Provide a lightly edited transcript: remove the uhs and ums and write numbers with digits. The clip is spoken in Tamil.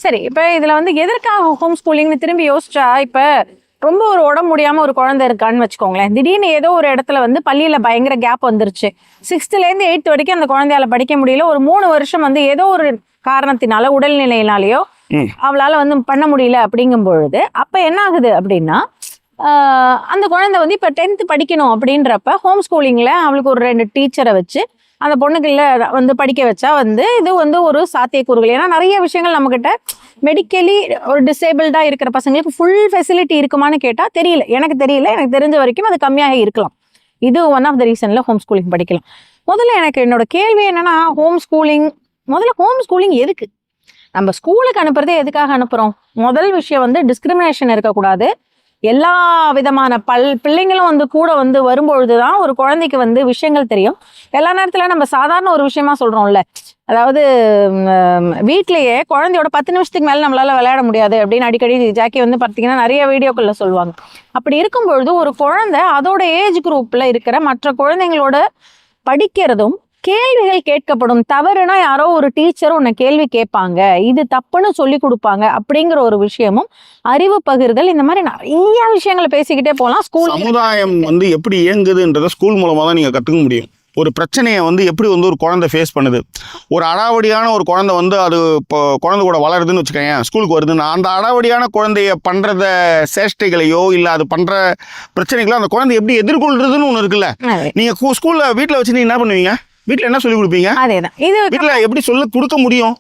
சரி, இப்ப இதுல வந்து எதற்காக ஹோம் ஸ்கூலிங்னு திரும்பி யோசிச்சா, இப்ப ரொம்ப ஒரு உடம்பு முடியாம ஒரு குழந்தை இருக்கான்னு வச்சுக்கோங்களேன். திடீர்னு ஏதோ ஒரு இடத்துல வந்து பள்ளியில பயங்கர கேப் வந்துருச்சு. 6th இருந்து 8th வரைக்கும் அந்த குழந்தையால படிக்க முடியல. ஒரு 3 வருஷம் வந்து ஏதோ ஒரு காரணத்தினால உடல்நிலையினாலேயோ அவளால வந்து பண்ண முடியல அப்படிங்கும் பொழுது, அப்ப என்ன ஆகுது அப்படின்னா, அந்த குழந்தை வந்து இப்ப 10th படிக்கணும் அப்படின்றப்ப ஹோம் ஸ்கூலிங்ல அவளுக்கு ஒரு 2 டீச்சரை வச்சு அந்த பொண்ணுக்குள்ள வந்து படிக்க வச்சா வந்து இது வந்து ஒரு சாத்தியக்கூறுகள். ஏன்னா நிறைய விஷயங்கள் நம்ம கிட்ட மெடிக்கலி ஒரு டிசேபிள்டா இருக்கிற பசங்களுக்கு ஃபுல் ஃபெசிலிட்டி இருக்குமான்னு கேட்டா தெரியல. எனக்கு தெரியல. எனக்கு தெரிஞ்ச வரைக்கும் அது கம்மியாக இருக்கலாம். இது ஒன் ஆஃப் த ரீசன்ல ஹோம் ஸ்கூலிங் படிக்கலாம். முதல்ல எனக்கு என்னோட கேள்வி என்னன்னா, முதல்ல ஹோம் ஸ்கூலிங் எதுக்கு? நம்ம ஸ்கூலுக்கு அனுப்புறதே எதுக்காக அனுப்புறோம்? முதல் விஷயம் வந்து டிஸ்கிரிமினேஷன் இருக்கக்கூடாது. எல்லா விதமான பிள்ளைங்களும் வந்து கூட வந்து வரும்பொழுதுதான் ஒரு குழந்தைக்கு வந்து விஷயங்கள் தெரியும். எல்லா நேரத்துல நம்ம சாதாரண ஒரு விஷயமா சொல்றோம்ல, அதாவது வீட்லயே குழந்தையோட 10 நிமிஷத்துக்கு மேல நம்மளால விளையாட முடியாது அப்படின்னு அடிக்கடி ஜாக்கி வந்து பார்த்தீங்கன்னா நிறைய வீடியோக்கள்ல சொல்லுவாங்க. அப்படி இருக்கும்பொழுது ஒரு குழந்தை அதோட ஏஜ் குரூப்ல இருக்கிற மற்ற குழந்தைங்களோட படிக்கிறதும் கேள்விகள் கேட்கப்படும். தவறுனா யாரோ ஒரு டீச்சர் உன்னை கேள்வி கேட்பாங்க, இது தப்புன்னு சொல்லி கொடுப்பாங்க அப்படிங்கிற ஒரு விஷயமும், அறிவு பகிர்தல், இந்த மாதிரி நிறைய விஷயங்களை பேசிக்கிட்டே போகலாம். ஸ்கூல் சமுதாயம் வந்து எப்படி இயங்குதுன்றத ஸ்கூல் மூலமா தான் நீங்க கத்துக்க முடியும். ஒரு பிரச்சனையை வந்து எப்படி வந்து ஒரு குழந்தை ஃபேஸ் பண்ணுது. ஒரு அடாவடியான ஒரு குழந்தை வந்து அது இப்போ குழந்தை கூட வளருதுன்னு வச்சுக்கோங்க, ஸ்கூலுக்கு வருதுன்னு அந்த அடாவடியான குழந்தைய பண்ணுறத சேஷ்டைகளையோ இல்லை அது பண்ணுற பிரச்சனைகளோ அந்த குழந்தை எப்படி எதிர்கொள்றதுன்னு ஒன்று இருக்குல்ல. நீங்கள் ஸ்கூலில் வீட்டில் வச்சு நீங்க என்ன பண்ணுவீங்க? வீட்டில் என்ன சொல்லி கொடுப்பீங்க? அதேதான். இது வீட்டில் எப்படி சொல்லி கொடுக்க முடியும்?